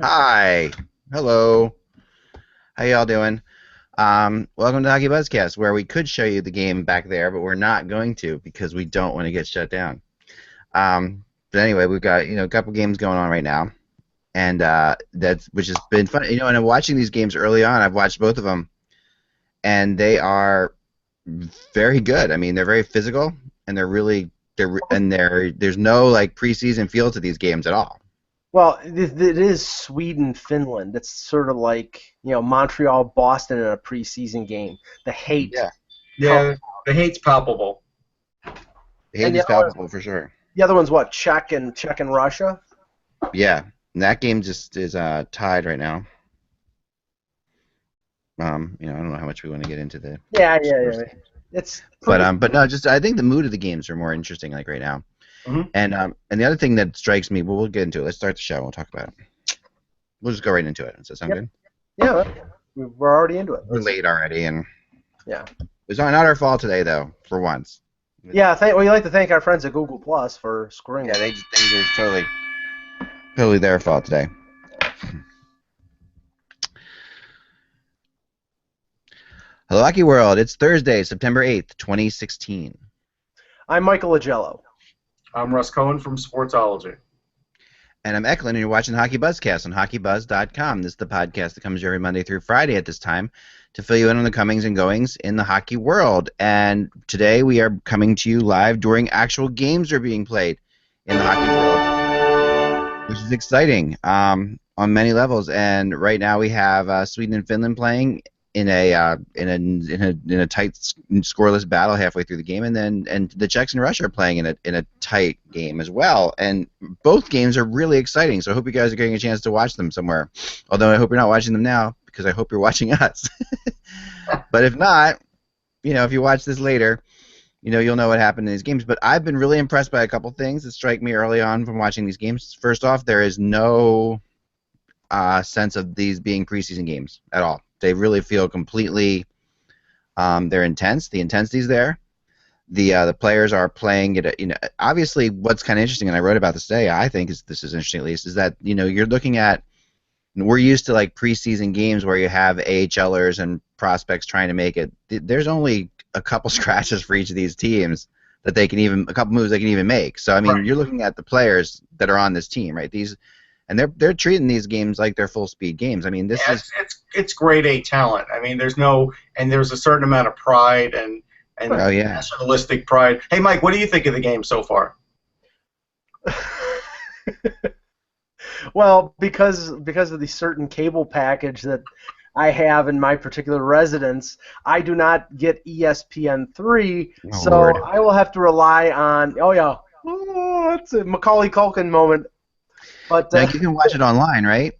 Hi. Hello. How y'all doing? Welcome to Hockeybuzzcast, where we could show you the game back there, but we're not going to because we don't want to get shut down. But anyway, we've got a couple games going on right now, and that's which has been fun. And I'm watching these games early on. I've watched both of them, and they are very good. I mean, they're very physical, and there's no like preseason feel to these games at all. Well, it is Sweden, Finland. It's sort of like Montreal, Boston in a preseason game. The hate, Yeah, Yeah, the hate's palpable. the hate and is palpable for sure. the other one's what? Czech and Russia. Yeah, and that game just is tied right now. I don't know how much we want to get into the Yeah. It's pretty. but no, just I think the mood of the games are more interesting like right now. Mhm. And the other thing that strikes me, well, we'll get into it. Let's start the show. We'll talk about it. We'll just go right into it. Does that sound Yep. good? Yeah, we're already into it. We're late already, and Yeah. it's not our fault today though. For once. Yeah. We like to thank our friends at Google Plus for screwing. Yeah, us. they're totally their fault today. Hello, Hockey World. It's Thursday, September 8th, 2016. I'm Michael Agello. I'm Russ Cohen from Sportsology. And I'm Eklund, and you're watching Hockeybuzzcast on HockeyBuzz.com. This is the podcast that comes every Monday through Friday at this time to fill you in on the comings and goings in the hockey world. And today we are coming to you live during actual games are being played in the hockey world, which is exciting on many levels. And right now we have Sweden and Finland playing in a tight scoreless battle halfway through the game, and the Czechs and Russia are playing in a tight game as well. And both games are really exciting. So I hope you guys are getting a chance to watch them somewhere. Although I hope you're not watching them now because I hope you're watching us. But if not, if you watch this later, you'll know what happened in these games. But I've been really impressed by a couple things that strike me early on from watching these games. First off, there is no sense of these being preseason games at all. They really feel completely. They're intense. The intensity's there. The players are playing it. Obviously, what's kind of interesting, and I wrote about this today. I think this is interesting at least, is that you're looking at. We're used to like preseason games where you have AHLers and prospects trying to make it. There's only a couple scratches for each of these teams that they can a couple moves they can even make. So I mean, You're looking at the players that are on this team, right? And they're treating these games like they're full speed games. I mean, It's grade A talent. I mean, there's a certain amount of pride and oh, yeah. nationalistic pride. Hey, Mike, what do you think of the game so far? Well, because of the certain cable package that I have in my particular residence, I do not get ESPN3, so Lord. I will have to rely on. It's a Macaulay Culkin moment. But Now you can watch it online, right?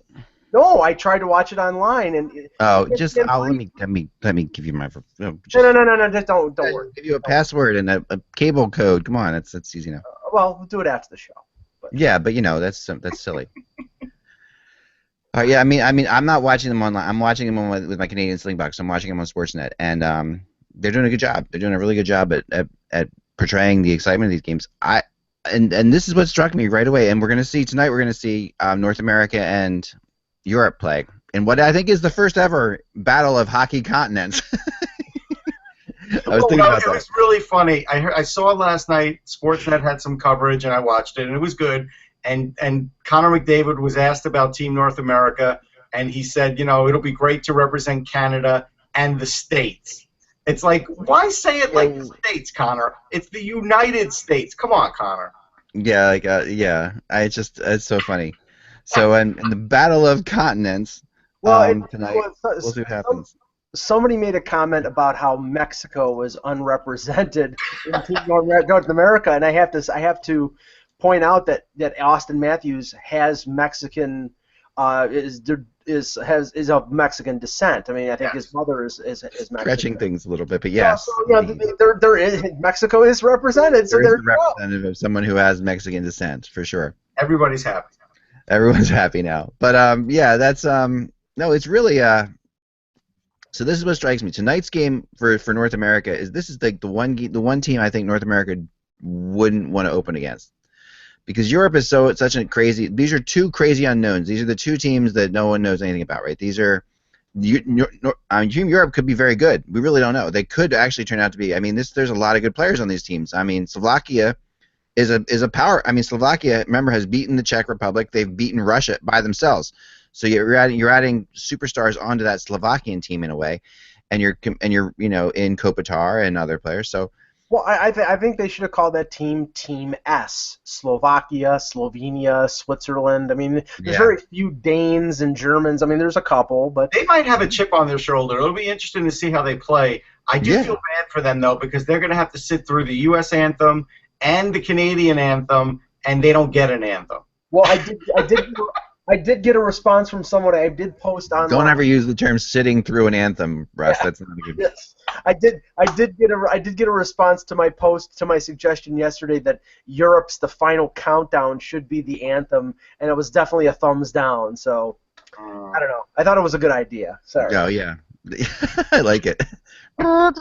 no, I tried to watch it online, and let me give you my. no, just don't worry. Give you a password and a cable code. Come on, that's easy enough. Well, we'll do it after the show. Yeah, but that's silly. All right, yeah, I mean, I'm not watching them online. I'm watching them with my Canadian Slingbox. I'm watching them on Sportsnet, and they're doing a good job. They're doing a really good job at portraying the excitement of these games. And this is what struck me right away. And we're going to see tonight. We're going to see North America and Europe play in what I think is the first ever battle of hockey continents. I was thinking about that. It was really funny. I saw last night Sportsnet had some coverage, and I watched it, and it was good. And Connor McDavid was asked about Team North America, and he said, it'll be great to represent Canada and the States. It's like, why say it like the States, Connor? It's the United States. Come on, Connor. Yeah, it's so funny. So in the Battle of Continents tonight, we'll see what happens. Somebody made a comment about how Mexico was unrepresented in Team North America, and I have to point out that Austin Matthews has Mexican is of Mexican descent. I mean, I think his mother is Mexican. Stretching things a little bit, but yes. Mexico is represented. So there's a representative of someone who has Mexican descent for sure. Everybody's happy. Everyone's happy now. But that's no, it's really so this is what strikes me. Tonight's game for North America is like the one team I think North America wouldn't want to open against. because Europe is such a crazy. These are two crazy unknowns. These are the two teams that no one knows anything about, right? These are. Team Europe could be very good. We really don't know. They could actually turn out to be. I mean, there's a lot of good players on these teams. I mean, Slovakia is a power. I mean, Slovakia, remember, has beaten the Czech Republic. They've beaten Russia by themselves. So you're adding superstars onto that Slovakian team in a way, and you're in Kopitar and other players. So. Well, I think they should have called that team Team S. Slovakia, Slovenia, Switzerland. I mean, there's very few Danes and Germans. I mean, there's a couple, but they might have a chip on their shoulder. It'll be interesting to see how they play. I do feel bad for them, though, because they're going to have to sit through the U.S. anthem and the Canadian anthem, and they don't get an anthem. Well, I did get a response from someone. I did post online. Don't ever use the term "sitting through an anthem," Russ. That's not a good. Yes. I did get a response to my post, to my suggestion yesterday that Europe's The Final Countdown should be the anthem, and it was definitely a thumbs down. So I don't know. I thought it was a good idea. Sorry. Oh yeah, I like it. That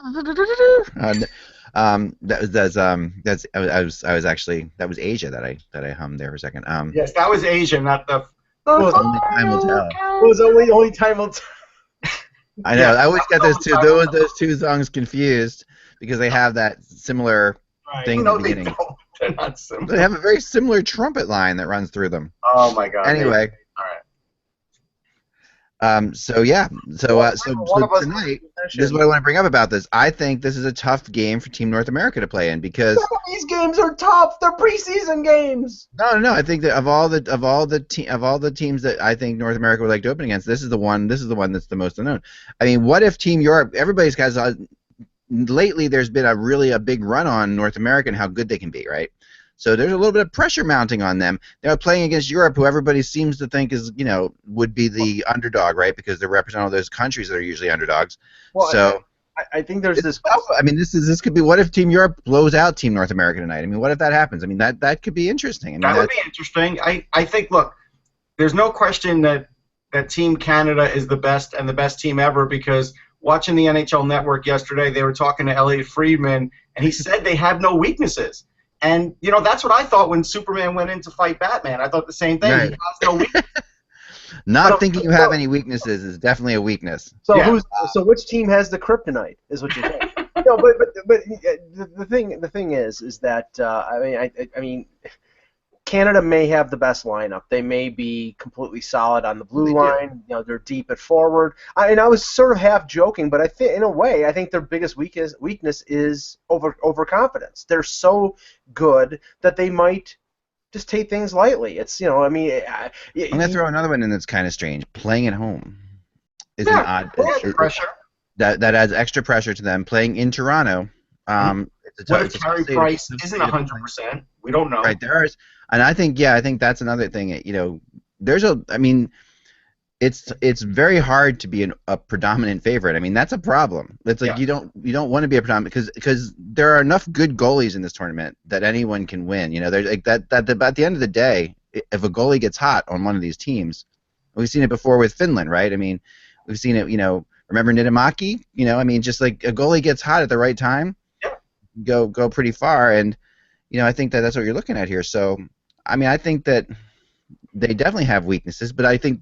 was Asia that I hummed there for a second. Yes, that was Asia, not the. Only time will tell. It was only time will tell. I know. I always get those two songs confused because they have that similar thing at the beginning. They don't. They're not similar. They have a very similar trumpet line that runs through them. Oh my God. Anyway. All right. So tonight, this is what I want to bring up about this. I think this is a tough game for Team North America to play in because these games are tough. They're preseason games. No. I think that of all the teams that I think North America would like to open against, this is the one that's the most unknown. I mean, what if Team Europe? Everybody's got lately. There's been a big run on North America and how good they can be, right? So there's a little bit of pressure mounting on them. They're playing against Europe, who everybody seems to think is, would be the underdog, right? Because they're representing all those countries that are usually underdogs. Well, so I think there's this. I mean, this could be. What if Team Europe blows out Team North America tonight? I mean, what if that happens? I mean, that could be interesting. I mean, that would be interesting. I think. Look, there's no question that Team Canada is the best and the best team ever because watching the NHL Network yesterday, they were talking to Elliot Friedman, and he said they have no weaknesses. And, that's what I thought when Superman went in to fight Batman. I thought the same thing. Right. He has no weakness. Not thinking you have any weaknesses is definitely a weakness. So so which team has the kryptonite is what you're saying. No, but the thing is that I mean Canada may have the best lineup. They may be completely solid on the blue line. They're deep at forward. I was sort of half joking, but I think in a way, I think their biggest weakness is overconfidence. They're so good that they might just take things lightly. It's I'm gonna throw another one in that's kind of strange. Playing at home is an odd pressure. That adds extra pressure to them. Playing in Toronto. What if Carey Price isn't 100%? We don't know. Right, and I think that's another thing. It's very hard to be a predominant favorite. I mean, that's a problem. It's like you don't want to be a predominant because there are enough good goalies in this tournament that anyone can win. There's like that at the end of the day, if a goalie gets hot on one of these teams, we've seen it before with Finland, right? I mean, we've seen it. Remember Niittymaki? I mean, just like a goalie gets hot at the right time, go pretty far, and I think that's what you're looking at here. So, I mean, I think that they definitely have weaknesses, but I think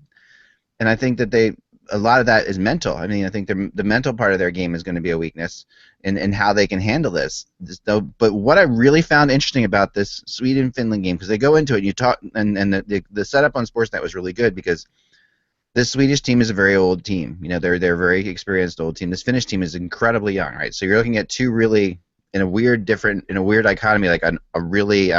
that a lot of that is mental. I mean, I think the mental part of their game is going to be a weakness in how they can handle this. But what I really found interesting about this Sweden-Finland game, because they go into it, and you talk, and the setup on Sportsnet was really good because this Swedish team is a very old team. They're a very experienced old team. This Finnish team is incredibly young, right? So you're looking at two really in a weird dichotomy, like a really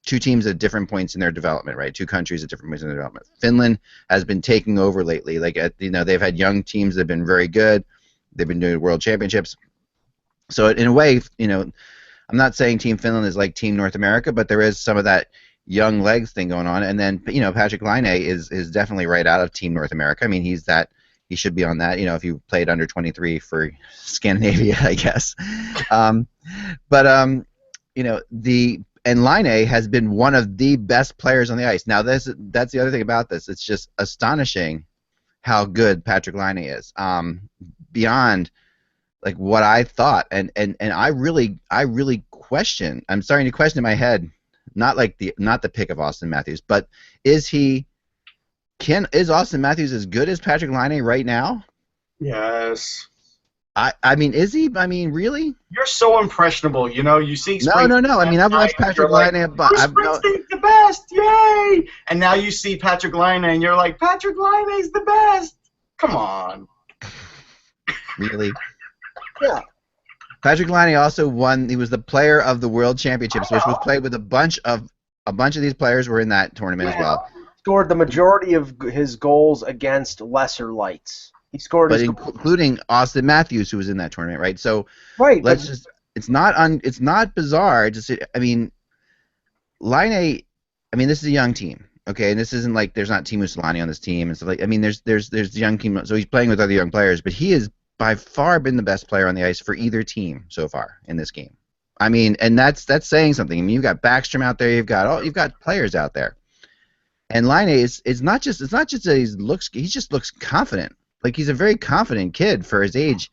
two teams at different points in their development, right? Two countries at different points in their development. Finland has been taking over lately. Like they've had young teams that have been very good. They've been doing world championships. So in a way, I'm not saying Team Finland is like Team North America, but there is some of that young legs thing going on. And then Patrick Laine is definitely right out of Team North America. I mean, he should be on that. If you played under 23 for Scandinavia, I guess. And Laine has been one of the best players on the ice. Now, that's the other thing about this. It's just astonishing how good Patrick Laine is, beyond like what I thought. And I really question. I'm starting to question in my head not the pick of Austin Matthews, but is Austin Matthews as good as Patrick Laine right now? Yes. I mean, is he? I mean, really? You're so impressionable. You see No. I mean, I've watched Patrick Laine, but Springsteen's the best, yay! And now you see Patrick Laine, and you're like, Patrick Laine's the best. Come on. Really? Yeah. Patrick Laine also won. He was the player of the World Championships, which was played with a bunch of these players were in that tournament as well. Scored the majority of his goals against lesser lights. He scored, but including Austin Matthews, who was in that tournament, right? So right. It's not bizarre. I mean, Laine. I mean, this is a young team, okay, and this isn't like there's not Teemu Selanne on this team and stuff like. I mean, there's the young team, so he's playing with other young players, but he has by far been the best player on the ice for either team so far in this game. I mean, and that's saying something. I mean, you've got Backstrom out there, you've got players out there, and Laine is not just that he just looks confident. Like, he's a very confident kid for his age.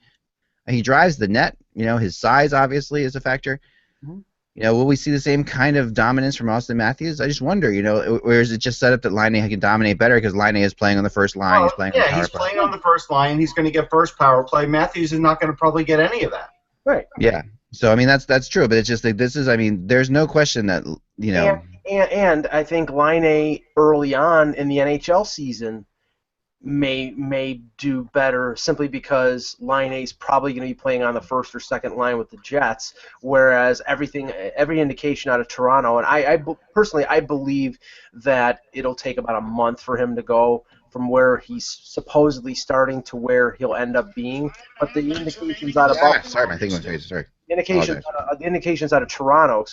He drives the net. His size obviously is a factor. Mm-hmm. Will we see the same kind of dominance from Austin Matthews? I just wonder. Or is it just set up that Laine can dominate better because Laine is playing on the first line? He's playing on the first line. He's going to get first power play. Matthews is not going to probably get any of that. Right. Yeah. So I mean that's true, but it's just like this is. I mean, there's no question that And I think Laine early on in the NHL season may do better simply because Laine's probably going to be playing on the first or second line with the Jets, whereas every indication out of Toronto, and I personally believe that it'll take about a month for him to go from where he's supposedly starting to where he'll end up being, but the indications out of sorry, my thing was crazy. Sorry. The indications out of Toronto,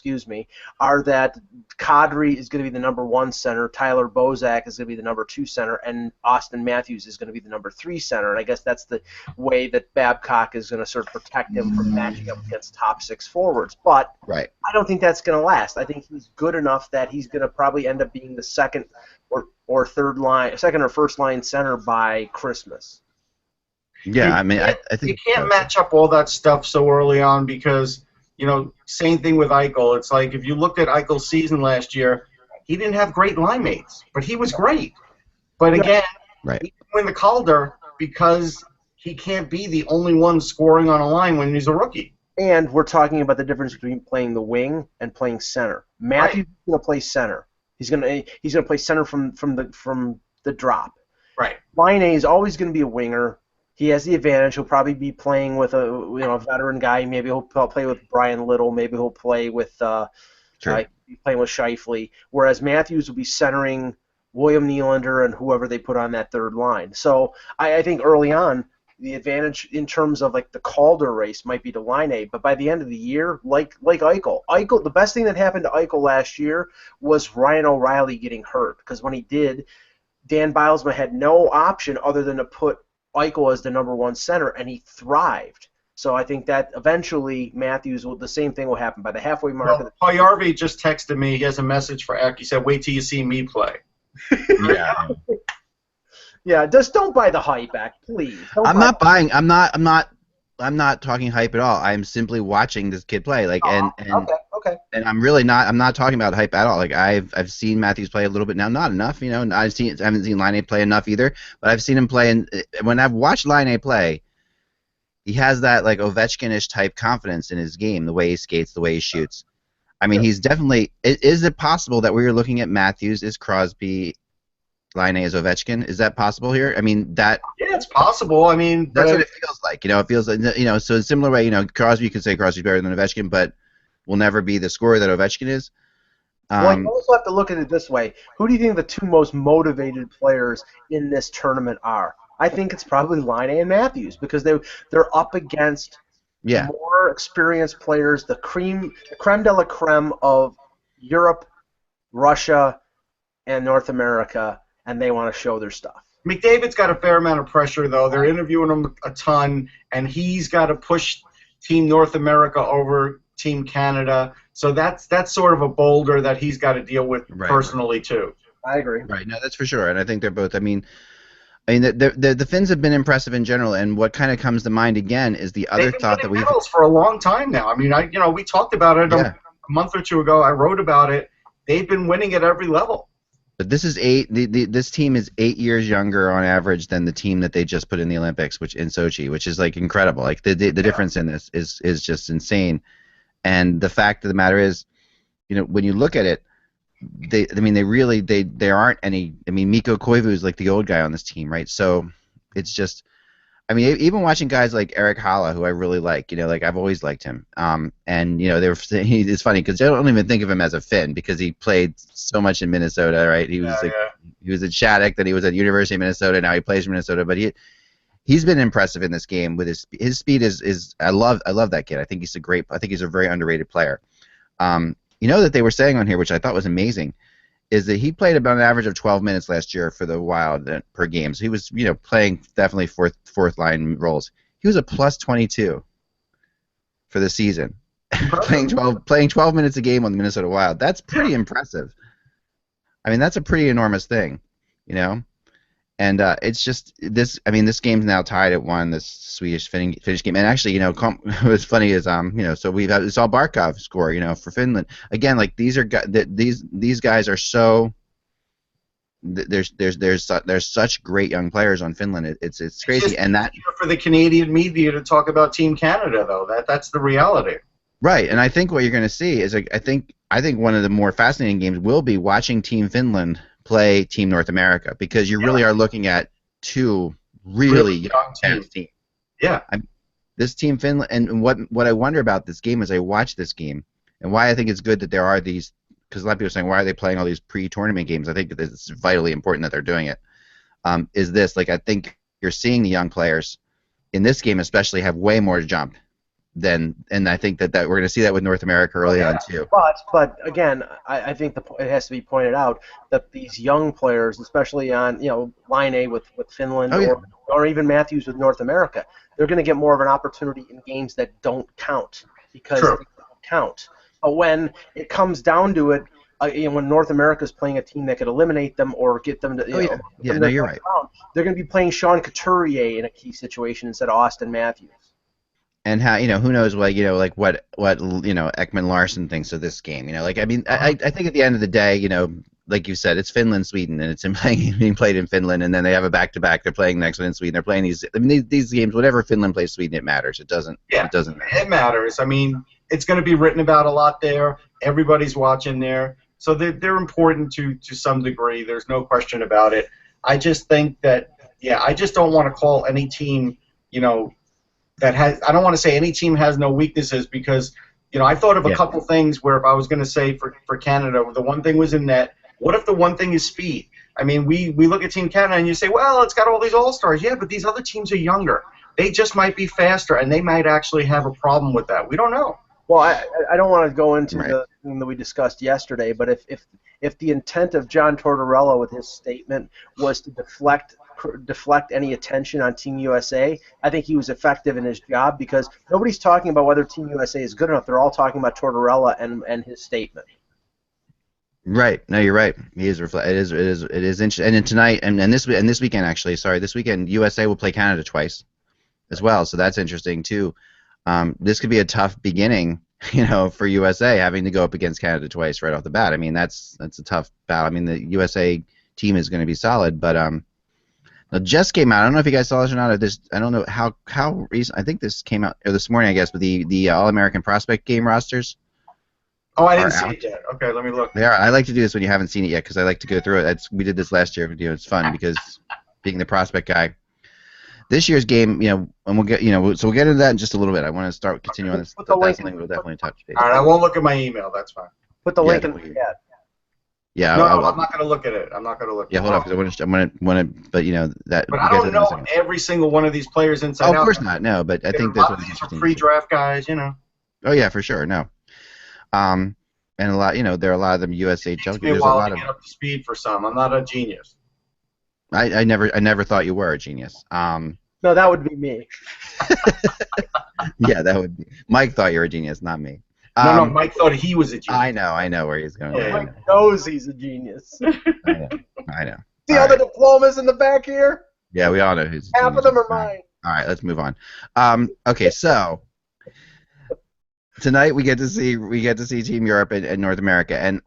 are that Kadri is going to be the number 1 center, Tyler Bozak is going to be the number 2 center, and Austin Matthews is going to be the number 3 center. And I guess that's the way that Babcock is going to sort of protect him from matching up against top 6 forwards. But right. I don't think that's going to last. I think he's good enough that he's going to probably end up being the second or first line center by Christmas. Yeah, I mean, I think you can't match up all that stuff so early on because, same thing with Eichel. It's like if you looked at Eichel's season last year, he didn't have great line mates, but he was great. But again, right. He didn't win the Calder because he can't be the only one scoring on a line when he's a rookie. And we're talking about the difference between playing the wing and playing center. Matthews is going to play center. He's going to play center from the drop. Right. Laine is always going to be a winger. He has the advantage. He'll probably be playing with a veteran guy. Maybe he'll play with Brian Little. Maybe he'll play with playing with Scheifele. Whereas Matthews will be centering William Nylander and whoever they put on that third line. So I think early on the advantage in terms of like the Calder race might be to Laine. But by the end of the year, like Eichel, the best thing that happened to Eichel last year was Ryan O'Reilly getting hurt, because when he did, Dan Bilesma had no option other than to put Eichel as the number 1 center, and he thrived. So I think that eventually the same thing will happen by the halfway mark. Well, Payarvi just texted me. He has a message for Eck. He said, "Wait till you see me play." Yeah. Yeah, just don't buy the hype, Eck, please. I'm not talking hype at all. I'm simply watching this kid play. Okay. And I'm really not. I'm not talking about hype at all. Like I've seen Matthews play a little bit now, not enough. I haven't seen Laine play enough either. But I've seen him play, and when I've watched Laine play, he has that like Ovechkin-ish type confidence in his game, the way he skates, the way he shoots. I mean, he's definitely. Is it possible that we were looking at Matthews as Crosby, Laine as Ovechkin? Is that possible here? I mean, that. Yeah, it's possible. I mean, that's what it feels like. It feels like So in a similar way, Crosby, you could say Crosby's better than Ovechkin, but will never be the scorer that Ovechkin is. Well, you also have to look at it this way. Who do you think the 2 most motivated players in this tournament are? I think it's probably Laine and Matthews, because they're up against more experienced players, the creme de la creme of Europe, Russia, and North America, and they want to show their stuff. McDavid's got a fair amount of pressure, though. They're interviewing him a ton, and he's got to push Team North America over Team Canada. So that's sort of a boulder that he's got to deal with personally, too. I agree. Right. No, that's for sure. And I think they're both. I mean, the Finns have been impressive in general. And what kind of comes to mind again is the other thought that we've for a long time now. I mean, we talked about it a month or two ago. I wrote about it. they've been winning at every level. But this is this team is 8 years younger on average than the team that they just put in the Olympics, which in Sochi, which is like incredible. Like the difference in this is just insane. And the fact of the matter is, when you look at it, they really there aren't any. I mean, Mikko Koivu is like the old guy on this team, right? So it's just. I mean, even watching guys like Eric Haula, who I really like, like I've always liked him. And it's funny because I don't even think of him as a Finn because he played so much in Minnesota, right? He was he was at Shattuck, then he was at University of Minnesota, now he plays for Minnesota. But he's been impressive in this game with his speed is I love that kid. I think he's a very underrated player. That they were saying on here, which I thought was amazing, is that he played about an average of 12 minutes last year for the Wild per game. So he was, playing definitely fourth line roles. He was a plus 22 for the season, playing 12 minutes a game on the Minnesota Wild. That's pretty impressive. I mean, that's a pretty enormous thing, And it's just this. I mean, this game's now tied at 1. This Finnish game, and actually, what's funny is so we saw Barkov score, for Finland again. Like these guys are so. There's such great young players on Finland. It's crazy, and that for the Canadian media to talk about Team Canada though. That's the reality. Right, and I think what you're going to see is I think one of the more fascinating games will be watching Team Finland play Team North America because you really are looking at two really young teams. Yeah. This Team Finland, and what I wonder about this game as I watch this game, and why I think it's good that there are these, because a lot of people are saying, why are they playing all these pre-tournament games? I think that it's vitally important that they're doing it. Is this, I think you're seeing the young players in this game especially have way more to jump. And I think that we're going to see that with North America early on too. But again, I think it has to be pointed out that these young players, especially on line A with Finland or even Matthews with North America, they're going to get more of an opportunity in games that don't count because they don't count. But when it comes down to it, when North America is playing a team that could eliminate them or get them to, you're right. They're going to be playing Sean Couturier in a key situation instead of Austin Matthews. And how who knows what Ekman Larson thinks of this game. I think at the end of the day, like you said, it's Finland, Sweden, and it's being played in Finland, and then they have a back-to-back. They're playing next one in Sweden. They're playing these. I mean, these games, whatever Finland plays Sweden, it matters. It doesn't. Yeah, it doesn't matter. It matters. I mean, it's going to be written about a lot there. Everybody's watching there, so they're important to some degree. There's no question about it. I just think that I just don't want to call any team that has. I don't want to say any team has no weaknesses because I thought of a couple things where if I was going to say for Canada, the one thing was in net. What if the one thing is speed? I mean, we look at Team Canada and you say, well, it's got all these all-stars. Yeah, but these other teams are younger. They just might be faster, and they might actually have a problem with that. We don't know. Well, I don't want to go into the thing that we discussed yesterday, but if the intent of John Tortorella with his statement was to deflect any attention on Team USA, I think he was effective in his job because nobody's talking about whether Team USA is good enough. They're all talking about Tortorella and his statement. Right. No, you're right. He is. It is interesting. And then tonight, and this weekend actually. Sorry, this weekend USA will play Canada twice, as well. So that's interesting too. This could be a tough beginning, for USA having to go up against Canada twice right off the bat. I mean, that's a tough battle. I mean, the USA team is going to be solid, but now Jess came out. I don't know if you guys saw this or not. I don't know how recent. I think this came out this morning, I guess. But the All-American prospect game rosters. Oh, I didn't see it yet. Okay, let me look. They are. I like to do this when you haven't seen it yet because I like to go through it. We did this last year. It's fun because being the prospect guy. This year's game, and we'll get, so we'll get into that in just a little bit. I want to continue on this. That's something we'll definitely touch base. All right, I won't look at my email. That's fine. Put the link in the chat. Yeah, no, I'm not going to look at it. I'm not going to look. Yeah, hold on, because I want to, but that. But I don't know every single one of these players inside out. Of course not. No, but I think that's what these are free draft guys. Oh yeah, for sure. No. And a lot, there are a lot of them USHL. There's a lot of get up to speed for some. I'm not a genius. I never thought you were a genius. No, that would be me. Yeah, that would be. Mike thought you were a genius, not me. No, Mike thought he was a genius. I know where he's going. Yeah. Mike knows he's a genius. I know. See all the diplomas in the back here? Yeah, we all know who's. Half of them are mine. All right, let's move on. Okay, so tonight we get to see Team Europe and North America, and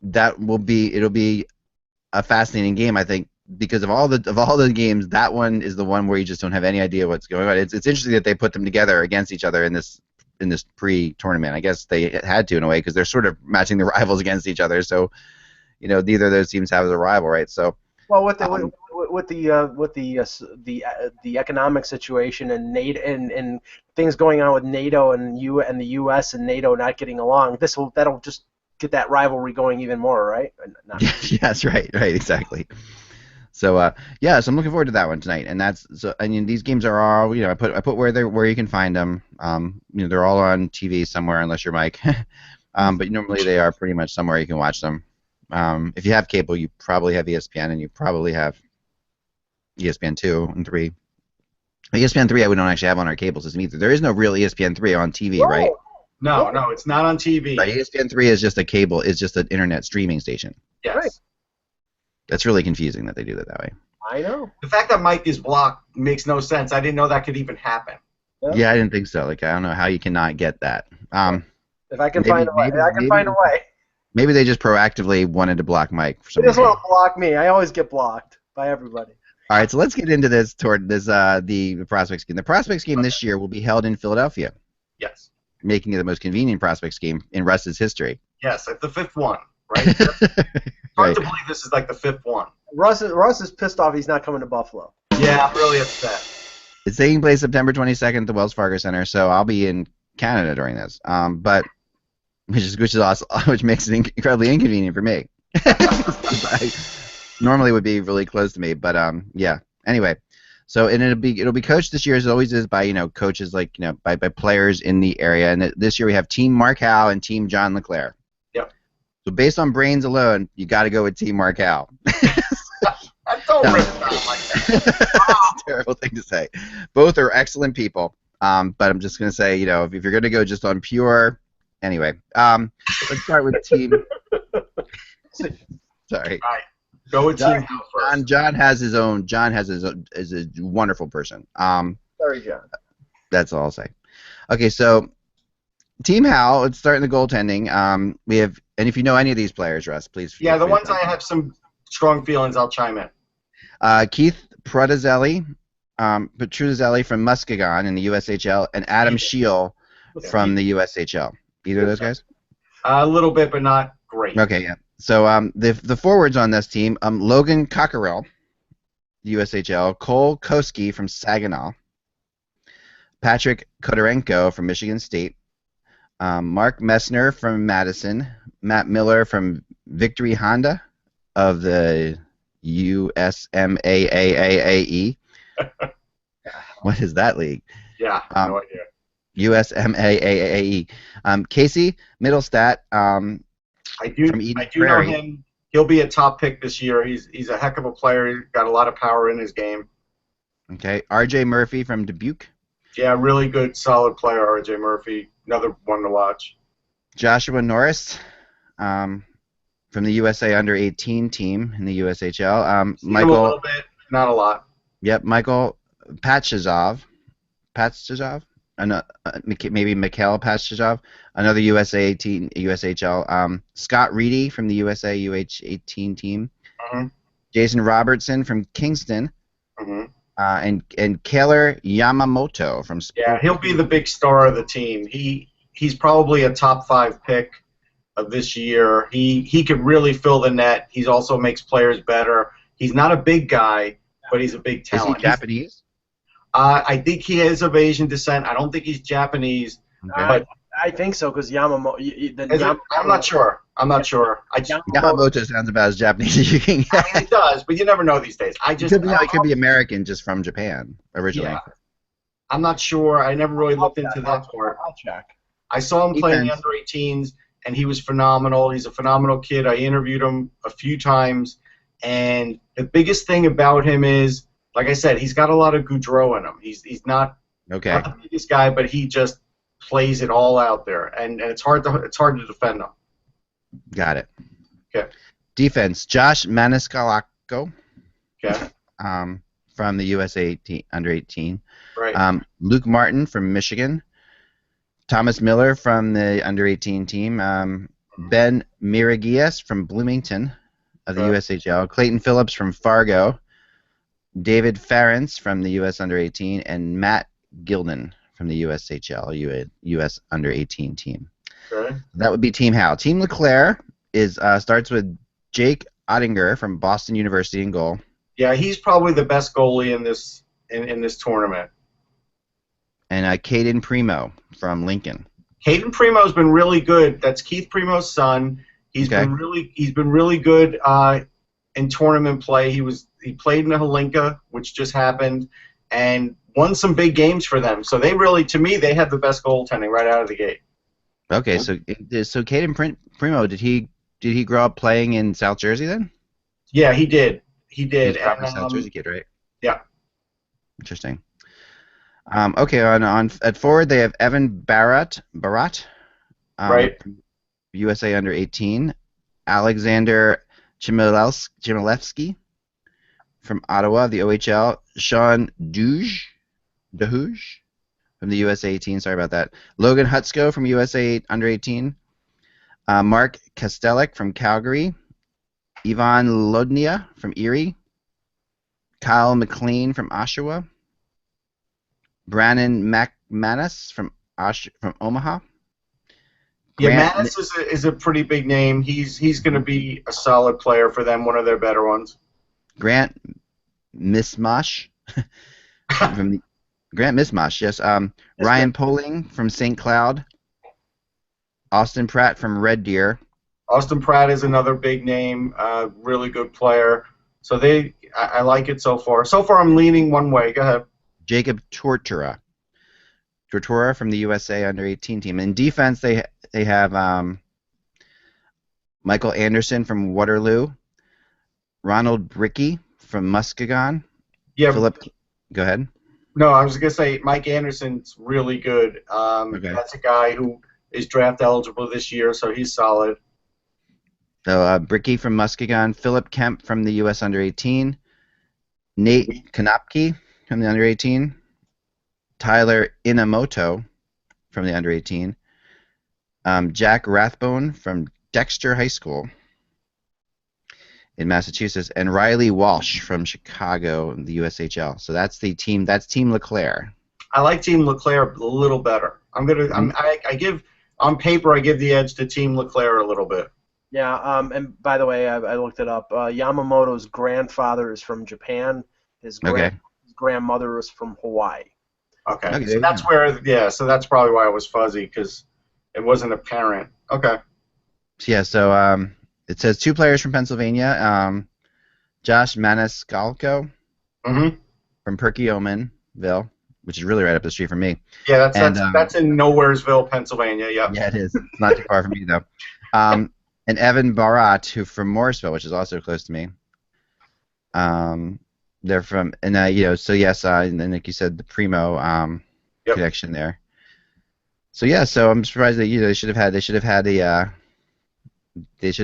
it'll be a fascinating game, I think, because of all the games, that one is the one where you just don't have any idea what's going on. It's interesting that they put them together against each other in this pre-tournament. I guess they had to in a way because they're sort of matching the rivals against each other. So neither of those teams have a rival, right? So well, with the economic situation and NATO and things going on with NATO and the U.S. and NATO not getting along, that'll just get that rivalry going even more, right? Yes, right, exactly. So so I'm looking forward to that one tonight, and these games are all I put where you can find them. They're all on TV somewhere unless you're Mike, but normally they are pretty much somewhere you can watch them. If you have cable, you probably have ESPN, and you probably have ESPN 2 and 3. ESPN 3 we don't actually have on our cable system either. There is no real ESPN 3 on TV, right? No, it's not on TV. Right, ESPN 3 is just a cable, is just an internet streaming station. Yes. Right. That's really confusing that they do that way. I know. The fact that Mike is blocked makes no sense. I didn't know that could even happen. Yeah, I didn't think so. Like, I don't know how you cannot get that. If I can find a way, I can find a way. Maybe they just proactively wanted to block Mike for some They just reason. want to block me. I always get blocked by everybody. All right, so let's get into this the prospects game. The prospects game this year will be held in Philadelphia, Yes. making it the most convenient prospects game in Russ's history. Yes, like the fifth one, right? Hard to believe this is like the fifth one. Russ is pissed off he's not coming to Buffalo. Yeah, I'm really upset. It's taking place September 22nd at the Wells Fargo Center, so I'll be in Canada during this. But which is awesome, which makes it incredibly inconvenient for me. I normally would be really close to me, but yeah. Anyway, so and it'll be coached this year as it always is by coaches by players in the area, and this year we have Team Mark Howe and Team John LeClaire. Yep. So based on brains alone, you got to go with Team Mark Howe. Don't bring it down like that. That's a terrible thing to say. Both are excellent people, but I'm just gonna say if you're gonna go just on pure. Anyway, let's start with Team. Sorry. All right. Go with Team Howe first. John has his own. Is a wonderful person. Sorry, John. That's all I'll say. Okay, so Team Howe. Let's start in the goaltending. We have, and if you know any of these players, Russ, please. Yeah, the ones I have some strong feelings, I'll chime in. Keith Petruzzelli from Muskegon in the USHL, and Adam Scheel from the USHL. Either of those guys? A little bit, but not great. Okay, yeah. So the forwards on this team, Logan Cockerell, USHL, Cole Koski from Saginaw, Patrick Kodorenko from Michigan State, Mark Messner from Madison, Matt Miller from Victory Honda of the USMAAAE. What is that league? Yeah, no idea. USMAAAE. Casey Middlestat. I do know him. He'll be a top pick this year. He's a heck of a player. He's got a lot of power in his game. Okay. R.J. Murphy from Dubuque. Yeah, really good, solid player, R.J. Murphy. Another one to watch. Joshua Norris from the USA Under-18 team in the USHL. Michael. A little bit, not a lot. Yep, Michael Patshazov. Maybe Mikhail Pashchazov, another USHL. Scott Reedy from the USA UH18 team. Mm-hmm. Jason Robertson from Kingston. Mm-hmm. And Kaylor Yamamoto from Spokane. Yeah, he'll be the big star of the team. He's probably a top 5 pick of this year. He could really fill the net. He also makes players better. He's not a big guy, but he's a big talent. Is he Japanese? I think he is of Asian descent. I don't think he's Japanese, but I think so because Yamamoto. I'm not sure. Yamamoto sounds about as Japanese as you can get. I mean, it does, but you never know these days. He could be American, just from Japan originally. Yeah. I'm not sure. I never really looked into that part. I'll check. I saw him play in the under-18s, and he was phenomenal. He's a phenomenal kid. I interviewed him a few times, and the biggest thing about him is, like I said, he's got a lot of Goudreau in him. He's not the biggest guy, but he just plays it all out there, and it's hard to defend him. Got it. Okay. Defense: Josh Maniscalco. Okay. From the USA Under-18. Right. Luke Martin from Michigan. Thomas Miller from the Under-18 team. Ben Miragias from Bloomington of the Okay. USHL, Clayton Phillips from Fargo, David Ferentz from the US Under-18, and Matt Gilden from the USHL, US Under-18 team. Okay. That would be Team Hal. Team LeClaire is starts with Jake Ottinger from Boston University in goal, Yeah, he's probably the best goalie in this tournament. and Caden Primo from Lincoln. Hayden Primo's been really good. That's Keith Primo's son. He's Okay. been really good in tournament play. He played in the Holinka, which just happened, and won some big games for them. So they really, to me, they have the best goaltending right out of the gate. Okay, so Caden Primo, did he grow up playing in South Jersey then? Yeah, he did. He He's did. a proper And, South Jersey kid, right? yeah. Interesting. Okay, on at forward they have Evan Barat, Right. from USA Under-18, Alexander Chmielewski from Ottawa, the OHL, Sean Duge from the USA 18. Sorry about that. Logan Hutsko from USA Under-18, Mark Kastelik from Calgary, Ivan Lodnia from Erie, Kyle McLean from Oshawa, Brannon McManus from Omaha. Yeah, Grant Mattis is a pretty big name. He's going to be a solid player for them, one of their better ones. Grant Mismash from the Grant Mismash, yes. Ryan Poling from St. Cloud. Austin Pratt from Red Deer. Austin Pratt is another big name, really good player. So I like it so far. So far, I'm leaning one way. Go ahead. Jacob Tortura from the USA Under-18 team. In defense, they have Michael Anderson from Waterloo, Ronald Bricky from Muskegon. Yeah. Philip, go ahead. No, I was going to say Mike Anderson's really good. Okay. That's a guy who is draft eligible this year, so he's solid. So Bricky from Muskegon, Philip Kemp from the US Under-18, Nate Konopke from the Under-18, Tyler Inamoto from the Under-18, Jack Rathbone from Dexter High School in Massachusetts, and Riley Walsh from Chicago in the USHL. So that's the team. That's Team LeClaire. I like Team LeClaire a little better. I give on paper I give the edge to Team LeClaire a little bit. Yeah, and by the way, I looked it up. Yamamoto's grandfather is from Japan. His grandmother was from Hawaii. Okay. So that's where, so that's probably why it was fuzzy, because it wasn't apparent. Okay. Yeah, so it says 2 players from Pennsylvania, Josh Maniscalco from Perkiomenville, which is really right up the street from me. Yeah, that's in Nowheresville, Pennsylvania. Yep. Yeah, it is. It's not too far from me though. And Evan Barat, who from Morrisville, which is also close to me. They're from, and so yes, and then like you said, the Primo connection there. So yeah, so I'm surprised that they should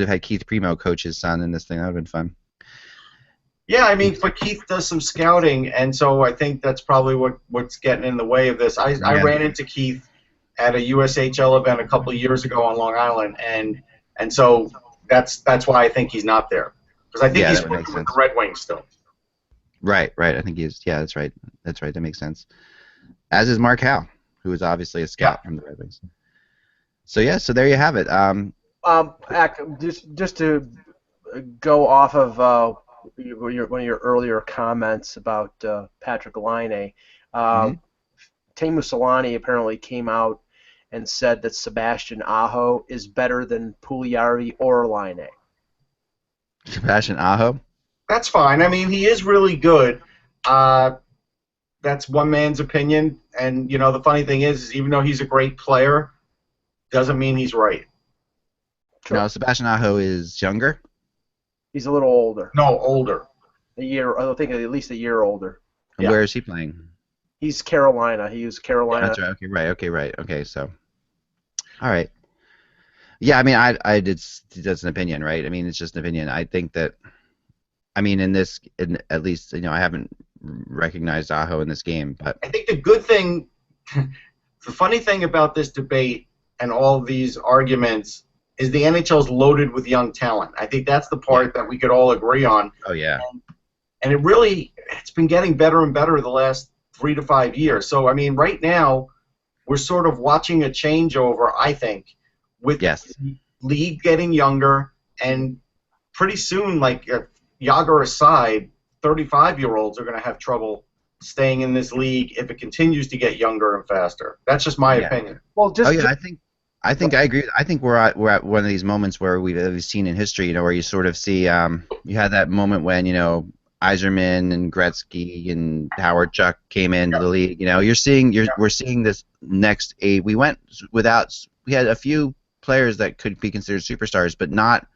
have had Keith Primo coach his son in this thing. That would have been fun. Yeah, I mean, but Keith does some scouting, and so I think that's probably what's getting in the way of this. I ran into Keith at a USHL event a couple of years ago on Long Island, and so that's why I think he's not there, because I think he's working with the Red Wings still. Right. I think he's. Yeah, that's right. That makes sense. As is Mark Howe, who is obviously a scout from the Red Wings. So yeah, so there you have it. Just to go off of one of your earlier comments about Patrick Laine, Teemu Solani apparently came out and said that Sebastian Aho is better than Puljujärvi or Laine. Sebastian Aho? That's fine. I mean, he is really good. That's one man's opinion, and the funny thing is even though he's a great player, doesn't mean he's right. True. No, Sebastian Aho is younger. He's a little older. No, older. I think at least a year older. And where is he playing? He's Carolina. He was Carolina. That's right. Okay, right. Okay, so. All right. Yeah, I mean, that's an opinion, right? I mean, it's just an opinion. I think that, at least, I haven't recognized Aho in this game, but I think the good thing, the funny thing about this debate and all these arguments is the NHL's loaded with young talent. I think that's the part that we could all agree on. Oh yeah. And it's been getting better and better the last 3 to 5 years. So I mean, right now we're sort of watching a changeover, I think, with the league getting younger, and pretty soon, like Yager aside, 35-year-olds are going to have trouble staying in this league if it continues to get younger and faster. That's just my opinion. Well, I think I agree. I think we're at one of these moments where we've seen in history, you know, where you sort of see you had that moment when, you know, Yzerman and Gretzky and Howard Chuck came into the league. You know, we're seeing this next age. We had a few players that could be considered superstars, but not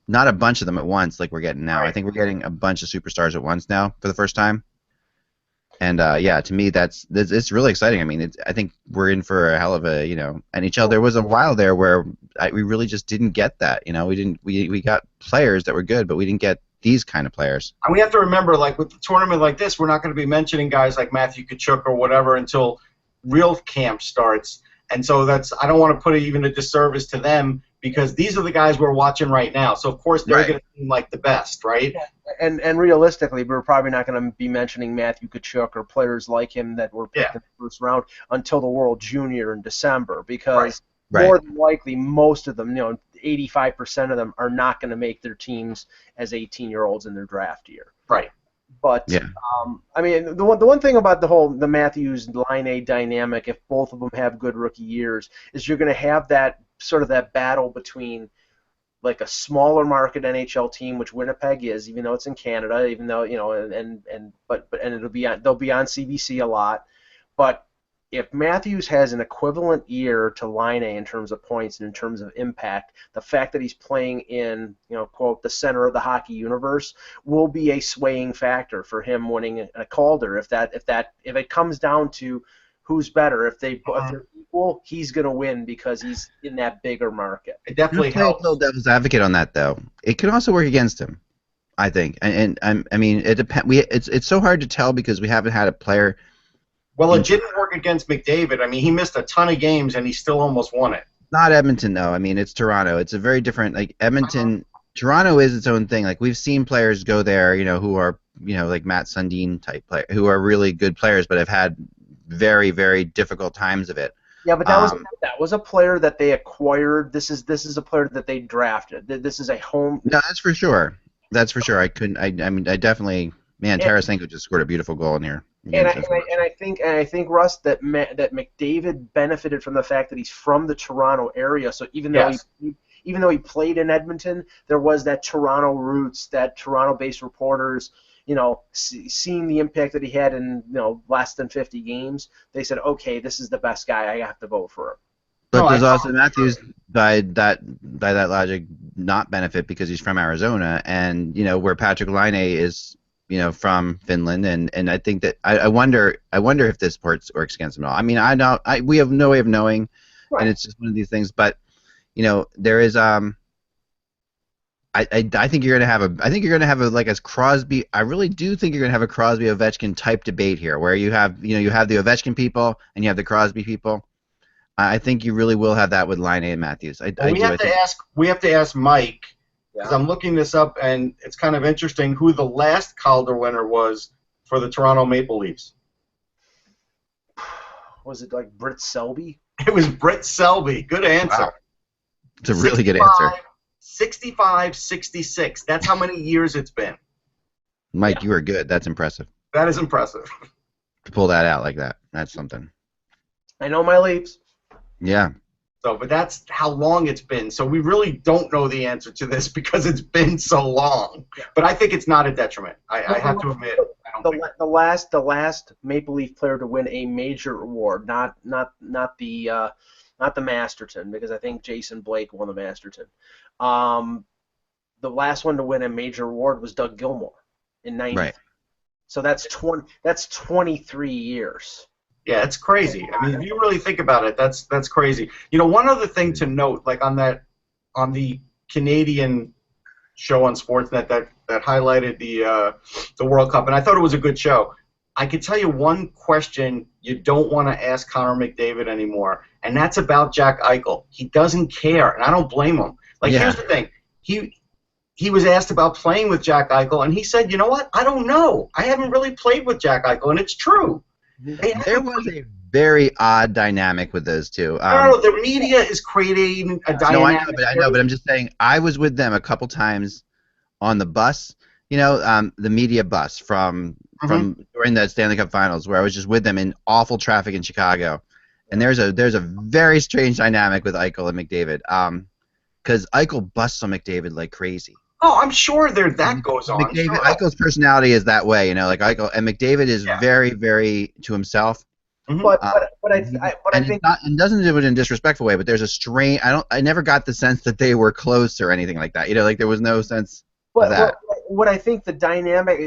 a bunch of them at once like we're getting now. Right. I think we're getting a bunch of superstars at once now for the first time. And to me, it's really exciting. I mean, I think we're in for a hell of a, you know, NHL. There was a while there where we really just didn't get that. You know, we got players that were good, but we didn't get these kind of players. And we have to remember, like with the tournament like this, we're not going to be mentioning guys like Matthew Tkachuk or whatever until real camp starts. And so I don't want to put even a disservice to them, because these are the guys we're watching right now. So of course they're going to seem like the best, right? And realistically, we're probably not going to be mentioning Matthew Tkachuk or players like him that were picked in the first round until the World Junior in December, because more than likely most of them, you know, 85% of them are not going to make their teams as 18-year-olds in their draft year. Right. But I mean, the one thing about the Matthews Laine dynamic, if both of them have good rookie years, is you're going to have that sort of that battle between like a smaller market NHL team, which Winnipeg is, even though it's in Canada, even though, you know, but they'll be on CBC a lot. But if Matthews has an equivalent year to Laine in terms of points and in terms of impact, the fact that he's playing in, you know, quote, the center of the hockey universe will be a swaying factor for him winning a Calder. If it comes down to who's better, if they're equal, he's going to win because he's in that bigger market. It definitely helps. Play a little devil's advocate on that, though. It can also work against him, I think. And I mean, it depends. It's so hard to tell because we haven't had a player. Well, it didn't work against McDavid. I mean, he missed a ton of games, and he still almost won it. Not Edmonton, though. I mean, it's Toronto. It's a very different, like, Edmonton. Toronto is its own thing. Like, we've seen players go there, you know, who are, you know, like Matt Sundin type players, who are really good players, but have had very, very difficult times of it. Yeah, but that was a player that they acquired. This is a player that they drafted. This is a home. No, that's for sure. That's for sure. I mean, I definitely. Man, Tarasenko just scored a beautiful goal in here. And I think Russ, that McDavid benefited from the fact that he's from the Toronto area. So even though he played in Edmonton, there was that Toronto roots, that Toronto-based reporters, you know, seeing the impact that he had in, you know, less than 50 games, they said, okay, this is the best guy. I have to vote for him. But does Austin Matthews, by that logic, not benefit because he's from Arizona, and, you know, where Patrick Laine is, you know, from Finland, and I think that I wonder if this works against him at all. I mean, we have no way of knowing, and it's just one of these things. But, you know, there is I think you're gonna have a like a Crosby. I really do think you're gonna have a Crosby Ovechkin type debate here, where you have the Ovechkin people and you have the Crosby people. I think you really will have that with Laine and Matthews. We have to ask Mike, because I'm looking this up, and it's kind of interesting who the last Calder winner was for the Toronto Maple Leafs. Was it like Britt Selby? It was Britt Selby. Good answer. Wow. It's a really good answer. 65-66. That's how many years it's been. Mike, you are good. That's impressive. That is impressive. To pull that out like that, that's something. I know my Leafs. Yeah. So, but that's how long it's been. So we really don't know the answer to this because it's been so long. Yeah. But I think it's not a detriment. I have to admit. The last Maple Leaf player to win a major award, not the Masterton, because I think Jason Blake won the Masterton. The last one to win a major award was Doug Gilmour in '90. Right. So that's 23 years. Yeah, it's crazy. I mean, if you really think about it, that's crazy. You know, one other thing to note, like on the Canadian show on Sportsnet that highlighted the World Cup, and I thought it was a good show. I could tell you one question you don't want to ask Connor McDavid anymore, and that's about Jack Eichel. He doesn't care, and I don't blame him. Like, Yeah. here's the thing. He was asked about playing with Jack Eichel, and he said, you know what? I don't know. I haven't really played with Jack Eichel, and it's true. There was a very odd dynamic with those two. No, the media is creating a No, I dynamic. know, but I'm just saying I was with them a couple times on the bus. The media bus from during the Stanley Cup Finals, where I was just with them in awful traffic in Chicago, and there's a very strange dynamic with Eichel and McDavid. Because Eichel busts on McDavid like crazy. Oh, I'm sure that goes on. McDavid, Sure. Eichel's personality is that way, like Eichel, and McDavid is very, very to himself. But I think And doesn't do it in a disrespectful way, but there's a strain. I never got the sense that they were close or anything like that. Like there was no sense of that. What I think the dynamic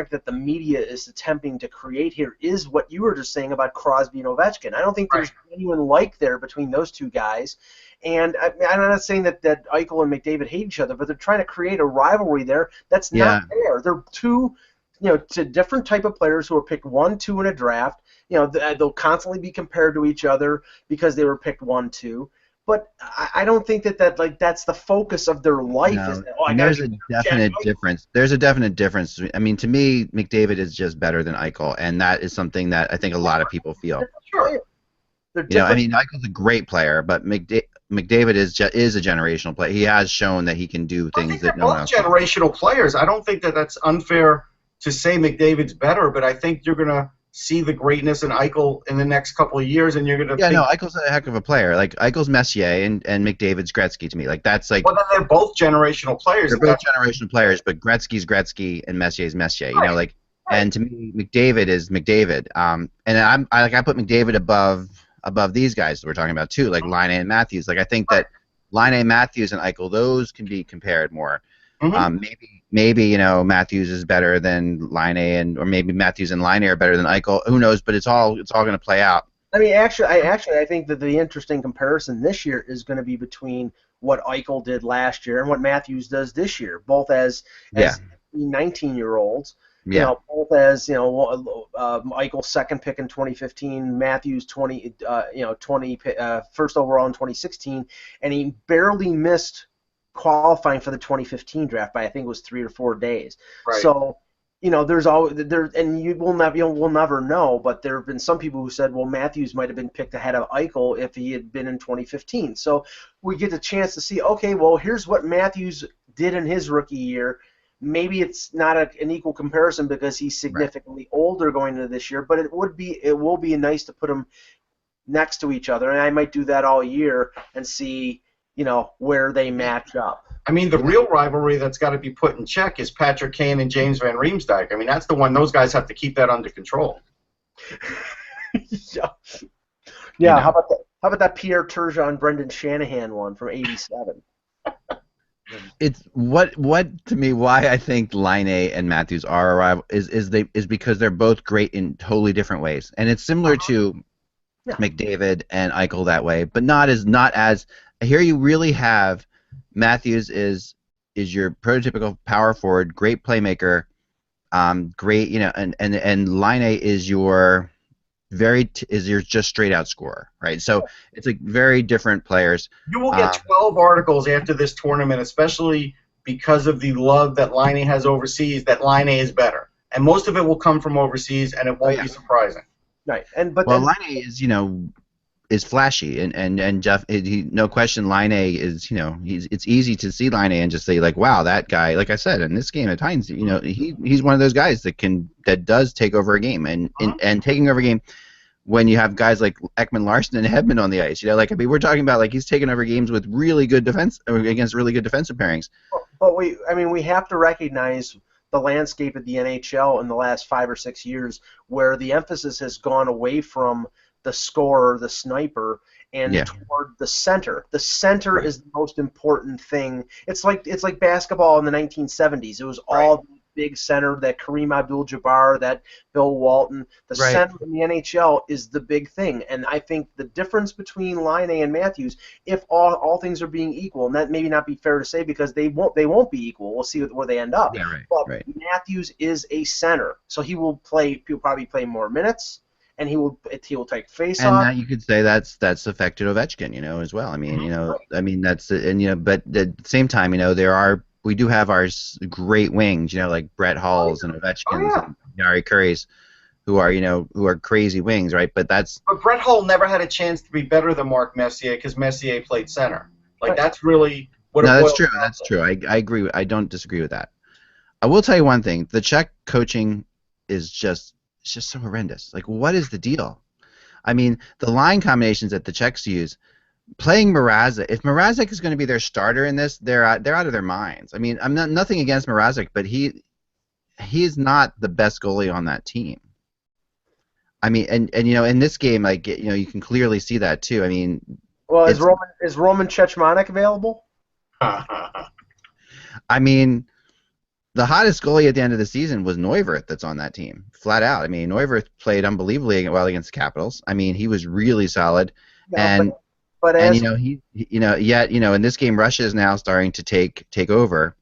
that the media is attempting to create here is what you were just saying about Crosby and Ovechkin. I don't think there's anyone like there between those two guys. And I'm not saying that Eichel and McDavid hate each other, but they're trying to create a rivalry there that's not there. They're two, to different type of players who are picked 1, 2 in a draft. They'll constantly be compared to each other because they were picked 1, 2. But I don't think that's the focus of their life. No. There's a definite difference. There's a definite difference. I mean, to me, McDavid is just better than Eichel, and that is something that I think a lot of people feel. Sure. I mean, Eichel's a great player, but McDavid is a generational player. He has shown that he can do things that no one else. Generational players. I don't think that's unfair to say McDavid's better, but I think you're gonna see the greatness in Eichel in the next couple of years, and you're gonna. Yeah, no, Eichel's a heck of a player. Like Eichel's Messier and McDavid's Gretzky to me. Like that's like. Well, then they're both generational players. They're both generational players, but Gretzky's Gretzky and Messier's Messier. Right. And to me, McDavid is McDavid. And I put McDavid above these guys that we're talking about too, like Laine and Matthews. Like I think that Laine, Matthews, and Eichel, those can be compared more. Maybe Matthews is better than Laine, or maybe Matthews and Laine are better than Eichel. Who knows? But it's all going to play out. I mean, I think that the interesting comparison this year is going to be between what Eichel did last year and what Matthews does this year, both as 19-year-olds. Both as Eichel's second pick in 2015, Matthews 20 first overall in 2016, and he barely missed qualifying for the 2015 draft by I think it was 3 or 4 days. Right. So there's always and we'll never know, but there have been some people who said, well, Matthews might have been picked ahead of Eichel if he had been in 2015. So we get a chance to see, okay, well, here's what Matthews did in his rookie year. Maybe it's not an equal comparison because he's significantly older going into this year, but it will be nice to put them next to each other, and I might do that all year and see where they match up. I mean, the real rivalry that's got to be put in check is Patrick Kane and James Van Riemsdyk. I mean, that's the one. Those guys have to keep that under control. Yeah. How about that Pierre Turgeon, Brendan Shanahan one from '87? It's what to me why I think Laine and Matthews are a rival is because they're both great in totally different ways, and it's similar to McDavid and Eichel that way, but not as here you really have Matthews is your prototypical power forward, great playmaker, great and Laine is your just straight out scorer, right? So it's like very different players. You will get 12 articles after this tournament, especially because of the love that Laine has overseas, that Laine is better. And most of it will come from overseas, and it won't be surprising. Right. Laine is flashy, and Jeff, no question, Laine is it's easy to see Laine and just say like, wow, that guy, like I said in this game at Heinz, he's one of those guys that does take over a game, and taking over a game when you have guys like Ekman Larsson and Hedman on the ice, we're talking about like he's taking over games with really good defense against really good defensive pairings. But we have to recognize the landscape of the NHL in the last 5 or 6 years, where the emphasis has gone away from the scorer, the sniper, and toward the center. The center is the most important thing. It's like basketball in the 1970s. It was all big center, that Kareem Abdul-Jabbar, that Bill Walton. The center in the NHL is the big thing. And I think the difference between Laine and Matthews, if all things are being equal, and that maybe not be fair to say because they won't be equal. We'll see where they end up. Yeah, Matthews is a center, so he'll probably play more minutes. and he will take face And off. that you could say that's affected Ovechkin, as well. I mean, that's but at the same time, we do have our great wings, like Brett Hulls and Ovechkins and Jari Kurris, who are crazy wings, right? But Brett Hull never had a chance to be better than Mark Messier because Messier played center. Like that's really what. No, that's true. That's true. I agree. I don't disagree with that. I will tell you one thing: the Czech coaching is just so horrendous. Like, what is the deal? I mean, the line combinations that the Czechs use, playing Mrazek. If Mrazek is going to be their starter in this, they're out of their minds. I mean, I'm nothing against Mrazek, but he is not the best goalie on that team. I mean, and in this game, like you can clearly see that too. I mean, well, is Roman Cechmanek available? I mean, the hottest goalie at the end of the season was Neuwirth that's on that team, flat out. I mean, Neuwirth played unbelievably well against the Capitals. I mean, he was really solid. Yeah, and yet in this game, Russia is now starting to take over.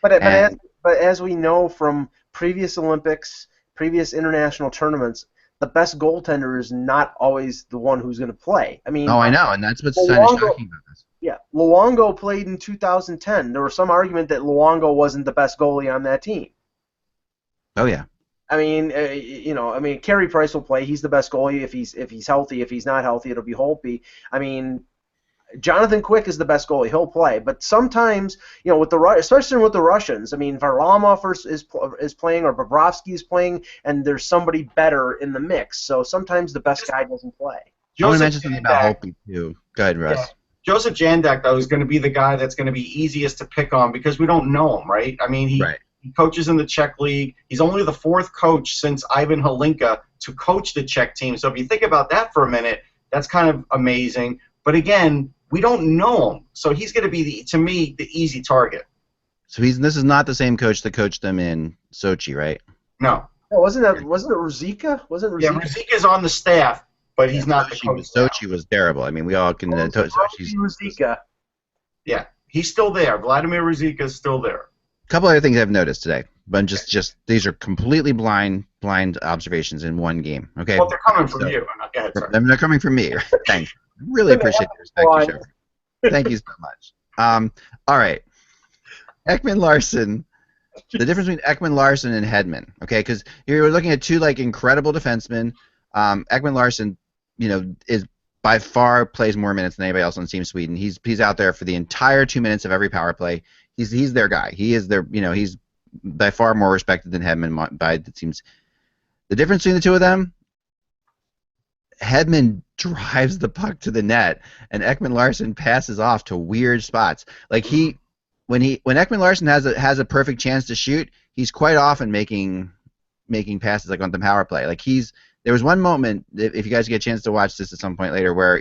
But as we know from previous Olympics, previous international tournaments, the best goaltender is not always the one who's going to play. I mean, I know, and that's what's kind of shocking about this. Yeah, Luongo played in 2010. There was some argument that Luongo wasn't the best goalie on that team. Oh yeah. I mean, Carey Price will play. He's the best goalie if he's healthy. If he's not healthy, it'll be Holtby. I mean, Jonathan Quick is the best goalie. He'll play. But sometimes, especially with the Russians, I mean, Varlamov is playing or Bobrovsky is playing, and there's somebody better in the mix. So sometimes the best guy doesn't play. I want to mention something about Holtby too. Go ahead, Russ. Yeah. Joseph Jandak, though, is going to be the guy that's going to be easiest to pick on because we don't know him, right? I mean, he coaches in the Czech League. He's only the fourth coach since Ivan Hlinka to coach the Czech team. So if you think about that for a minute, that's kind of amazing. But again, we don't know him, so he's going to be, to me, the easy target. So this is not the same coach that coached them in Sochi, right? No. Wasn't it Ruzicka? Yeah, Ruzicka's on the staff. But he's not the coach. Sochi was terrible. I mean, we all can. Ruzicka. Yeah, he's still there. Vladimir Ruzicka is still there. A couple other things I've noticed today, but just these are completely blind observations in one game. Okay. Well, they're coming from you. Go ahead, sorry. They're coming from me. Thanks. Really appreciate your respect, Joe. Thank you so much. All right. Ekman Larson. The difference between Ekman Larson and Hedman. Okay, because you're looking at two incredible defensemen. Ekman Larson, is by far plays more minutes than anybody else on Team Sweden. He's out there for the entire 2 minutes of every power play. He's their guy. He is their he's by far more respected than Hedman by the teams. The difference between the two of them, Hedman drives the puck to the net, and Ekman Larson passes off to weird spots. Like when Ekman Larson has a perfect chance to shoot, he's quite often making passes like on the power play. Like there was one moment, if you guys get a chance to watch this at some point later, where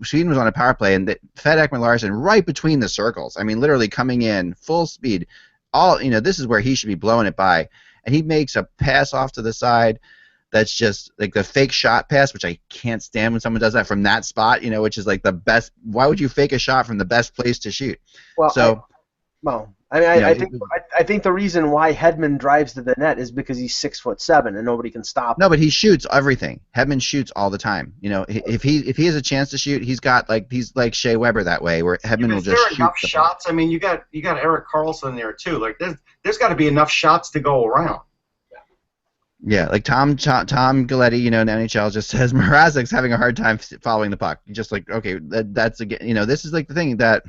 Sweden was on a power play and fed Ekman Larson right between the circles. I mean, literally coming in full speed. This is where he should be blowing it by, and he makes a pass off to the side. That's just like the fake shot pass, which I can't stand when someone does that from that spot. Which is like the best. Why would you fake a shot from the best place to shoot? Well, I think the reason why Hedman drives to the net is because he's 6'7" and nobody can stop him. No, but he shoots everything. Hedman shoots all the time. If he has a chance to shoot, he's like Shea Weber that way, where Hedman will just shoot. Is there enough shots? I mean, you got Erik Karlsson there too. Like there's got to be enough shots to go around. Yeah, like Tom Galletti, in the NHL just says Mrazek's having a hard time following the puck. Just like, okay, that's again, this is like the thing that.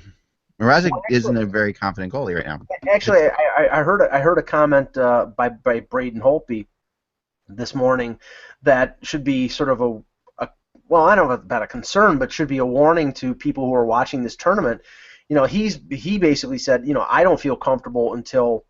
Mrazek isn't a very confident goalie right now. Actually, I heard a comment by Braden Holtby this morning that should be sort of well, I don't know about a concern, but should be a warning to people who are watching this tournament. He basically said, I don't feel comfortable until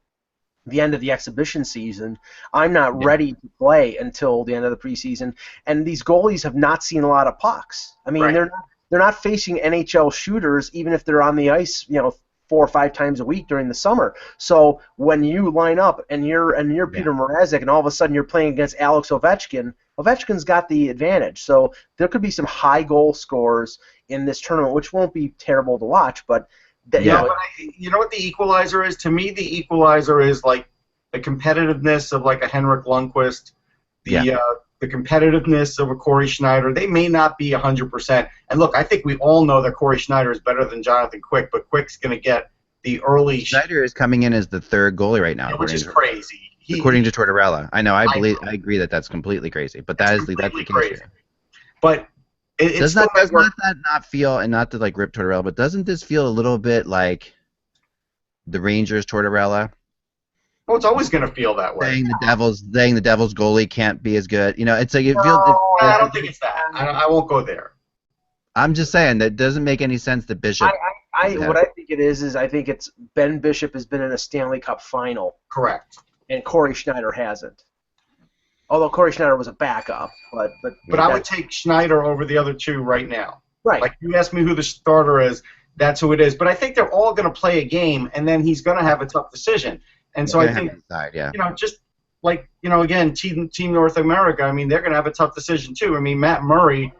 the end of the exhibition season. I'm not ready to play until the end of the preseason, and these goalies have not seen a lot of pucks. I mean, they're not facing NHL shooters, even if they're on the ice, 4 or 5 times a week during the summer. So when you line up and you're Peter Mrazek, and all of a sudden you're playing against Alex Ovechkin, Ovechkin's got the advantage. So there could be some high goal scorers in this tournament, which won't be terrible to watch. But but you know what the equalizer is? To me, the equalizer is like the competitiveness of like a Henrik Lundqvist, the competitiveness of a Corey Schneider. They may not be 100%. And look, I think we all know that Corey Schneider is better than Jonathan Quick, but Quick's going to get the early. Schneider is coming in as the third goalie right now, which is crazy. According to Tortorella. I know. I agree that that's completely crazy, but that's the case here. But does that not feel, and not to like rip Tortorella, but doesn't this feel a little bit like the Rangers Tortorella? Well, it's always going to feel that way. Saying the Devils goalie can't be as good. You know, it's like I don't think it's that. I won't go there. I'm just saying that doesn't make any sense that Bishop. What I think it is I think it's Ben Bishop has been in a Stanley Cup final. Correct. And Corey Schneider hasn't. Although Corey Schneider was a backup, but I would take Schneider over the other two right now. Right. Like you asked me who the starter is, that's who it is. But I think they're all going to play a game, and then he's going to have a tough decision. And so I think, just like, again, Team North America, I mean, they're going to have a tough decision too. I mean, Matt Murray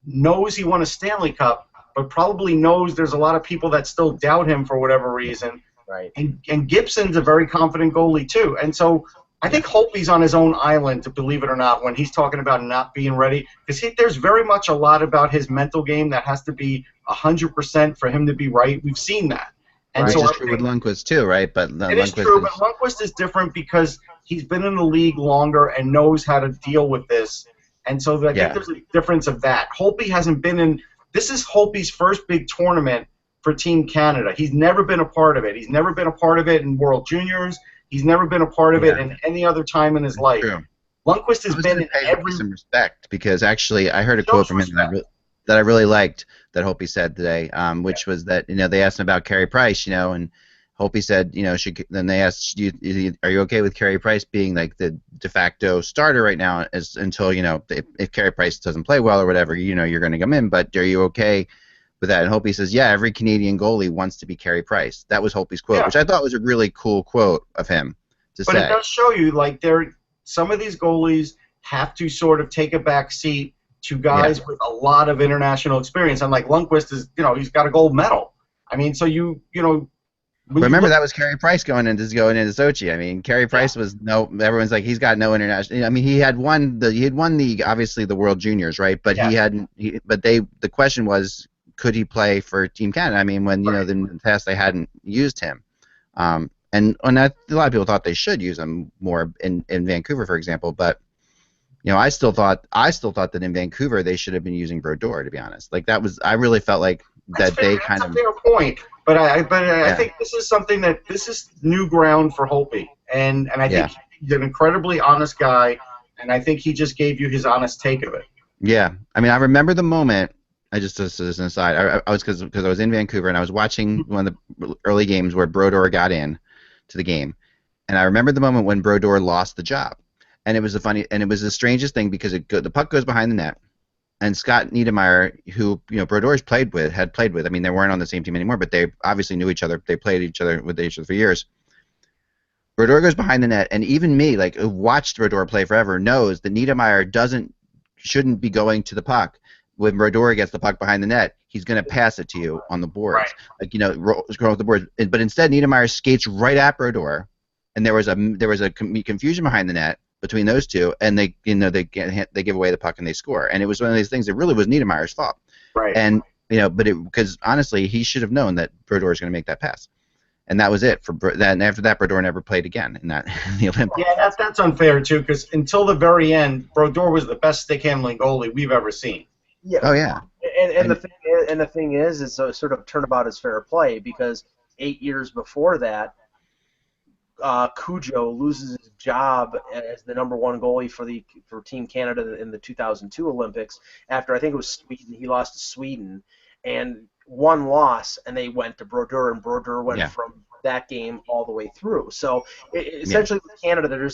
knows he won a Stanley Cup, but probably knows there's a lot of people that still doubt him for whatever reason. Right. And Gibson's a very confident goalie too. And so I think Holtby's on his own island, to believe it or not, when he's talking about not being ready, because there's very much a lot about his mental game that has to be 100% for him to be right. We've seen that. And right. so Which is true with Lundqvist too, right? But it is true, but Lundqvist is different because he's been in the league longer and knows how to deal with this. And so I think there's a difference of that. Holtby hasn't been in – this is Holtby's first big tournament for Team Canada. He's never been a part of it. He's never been a part of it in World Juniors. He's never been a part of it in any other time in his life. True. Lundqvist has been in every – some respect, because actually I heard a quote from him that I really liked that Holtby said today, which was that, they asked him about Carey Price, and Holtby said, then they asked, are you okay with Carey Price being like the de facto starter right now until, if Carey Price doesn't play well or whatever, you're going to come in, but are you okay with that? And Holtby says, yeah, every Canadian goalie wants to be Carey Price. That was Holtby's quote, which I thought was a really cool quote of him to say. But it does show you, like, some of these goalies have to sort of take a back seat to guys with a lot of international experience. And like Lundqvist is, he's got a gold medal. I mean, so remember that was Carey Price going into Sochi. I mean, Carey Price was everyone's like, he's got no international. I mean, he had won the obviously the World Juniors, right? But he hadn't. The question was, could he play for Team Canada? I mean, when in the past they hadn't used him, and a lot of people thought they should use him more in Vancouver, for example, but. I still thought that in Vancouver they should have been using Brodeur, to be honest. Like I really felt like that's a fair point. But I think this is something this is new ground for Holtby, and I think he's an incredibly honest guy, and I think he just gave you his honest take of it. Yeah, I mean, I remember the moment. Just as an aside, I was because I was in Vancouver and I was watching one of the early games where Brodeur got in to the game, and I remember the moment when Brodeur lost the job. And it was the strangest thing because the puck goes behind the net, and Scott Niedermayer, who Brodeur's had played with. I mean, they weren't on the same team anymore, but they obviously knew each other. They played with each other for years. Brodeur goes behind the net, and even me, who watched Brodeur play forever, knows that Niedermayer shouldn't be going to the puck. When Brodeur gets the puck behind the net, he's going to pass it to you on the boards, scroll the boards. But instead, Niedermayer skates right at Brodeur, and there was a confusion behind the net between those two, and they give away the puck and they score. And it was one of these things that really was Niedermayer's fault. Right. And because honestly, he should have known that Brodeur was going to make that pass, and that was it for that. And after that, Brodeur never played again in the Olympics. Yeah, that's unfair too, because until the very end, Brodeur was the best stick handling goalie we've ever seen. Yeah. Oh yeah. And the thing is, it's a sort of turnabout is fair play, because 8 years before that, Cujo loses his job as the #1 goalie for Team Canada in the 2002 Olympics after, I think it was Sweden. He lost to Sweden, and one loss, and they went to Brodeur, and Brodeur went from that game all the way through. So essentially, with Canada,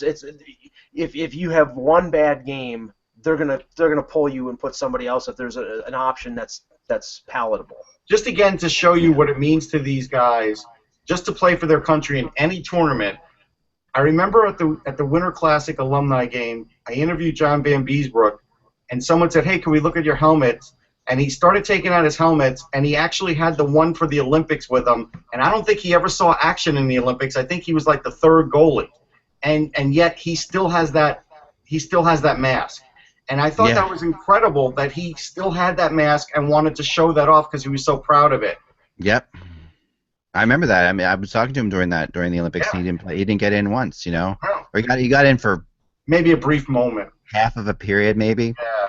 if you have one bad game, they're gonna pull you and put somebody else if there's an option that's palatable. Just again to show you what it means to these guys. Just to play for their country in any tournament. I remember at the Winter Classic alumni game, I interviewed John Van Beesbrook, and someone said, "Hey, can we look at your helmets?" And he started taking out his helmets, and he actually had the one for the Olympics with him. And I don't think he ever saw action in the Olympics. I think he was like the third goalie, and yet he still has that mask. And I thought Yeah. that was incredible that he still had that mask and wanted to show that off because he was so proud of it. Yep. I remember that. I mean, I was talking to him during the Olympics. Yeah. And he didn't play. He didn't get in once, No. or he got in for Maybe a brief moment. half of a period, maybe. Yeah.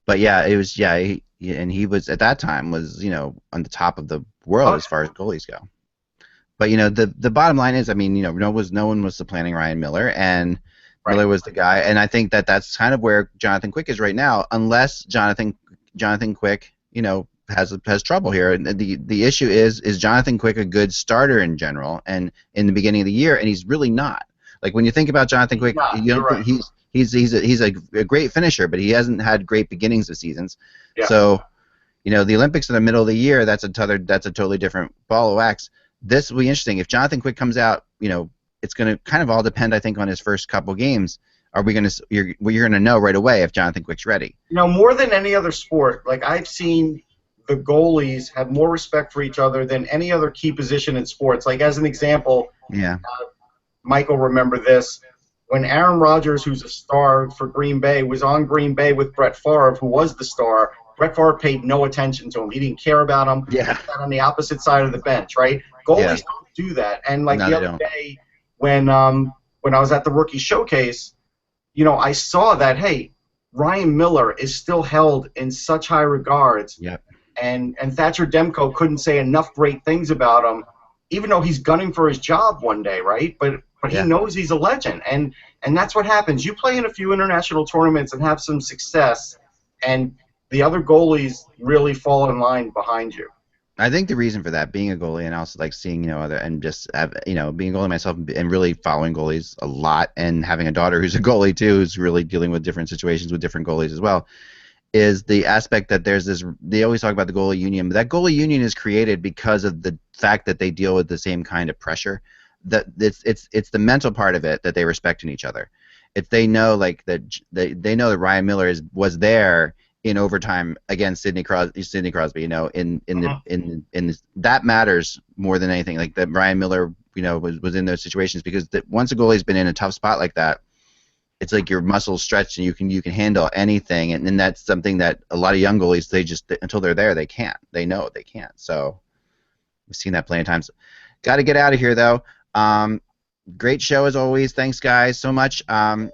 But yeah, it was and he was at that time was on the top of the world as far as goalies go. But the bottom line is, I mean, no one was supplanting Ryan Miller, and Miller was the guy, and I think that's kind of where Jonathan Quick is right now, unless Jonathan Quick, has trouble here. And the issue is Jonathan Quick a good starter in general, and in the beginning of the year, and he's really not. Like when you think about Jonathan Quick, he's a great finisher, but he hasn't had great beginnings of seasons. Yeah. So, the Olympics in the middle of the year, that's a totally different ball of wax. This will be interesting. If Jonathan Quick comes out, it's going to kind of all depend, I think, on his first couple games. You're going to know right away if Jonathan Quick's ready. More than any other sport, like I've seen the goalies have more respect for each other than any other key position in sports. Like as an example, Michael, remember this. When Aaron Rodgers, who's a star for Green Bay, was on Green Bay with Brett Favre, who was the star, Brett Favre paid no attention to him. He didn't care about him. Yeah. He sat on the opposite side of the bench, right? Goalies don't do that. And like the other day, when I was at the rookie showcase, I saw that, hey, Ryan Miller is still held in such high regards. Yep. And Thatcher Demko couldn't say enough great things about him, even though he's gunning for his job one day, right? But he knows he's a legend, and that's what happens. You play in a few international tournaments and have some success, and the other goalies really fall in line behind you. I think the reason for that, being a goalie and also like seeing other and just being a goalie myself and really following goalies a lot, and having a daughter who's a goalie too, who's really dealing with different situations with different goalies as well, is the aspect that there's this. They always talk about the goalie union, but that goalie union is created because of the fact that they deal with the same kind of pressure. That it's the mental part of it that they respect in each other. It's they know that they know that Ryan Miller was there in overtime against Sidney Crosby. That matters more than anything. Like that Ryan Miller was in those situations, because once a goalie's been in a tough spot like that, it's like your muscles stretch and you can handle anything, and then that's something that a lot of young goalies, they just until they're there they can't. They know they can't. So we've seen that plenty of times. Got to get out of here though. Great show as always. Thanks guys so much.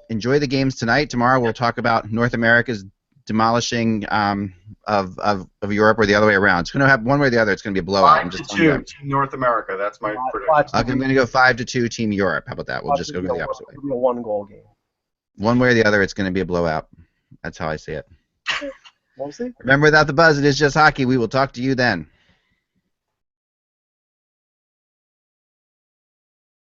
Enjoy the games tonight. Tomorrow we'll talk about North America's demolishing of Europe, or the other way around. It's going to have one way or the other. It's going to be a blowout. 5-2 Team North America. That's my prediction. Okay, I'm going to go 5-2 Team Europe. How about that? We'll just go the opposite way. It'll be a one-goal game. One way or the other, it's going to be a blowout. That's how I see it. We'll see. Remember, without the buzz, it is just hockey. We will talk to you then.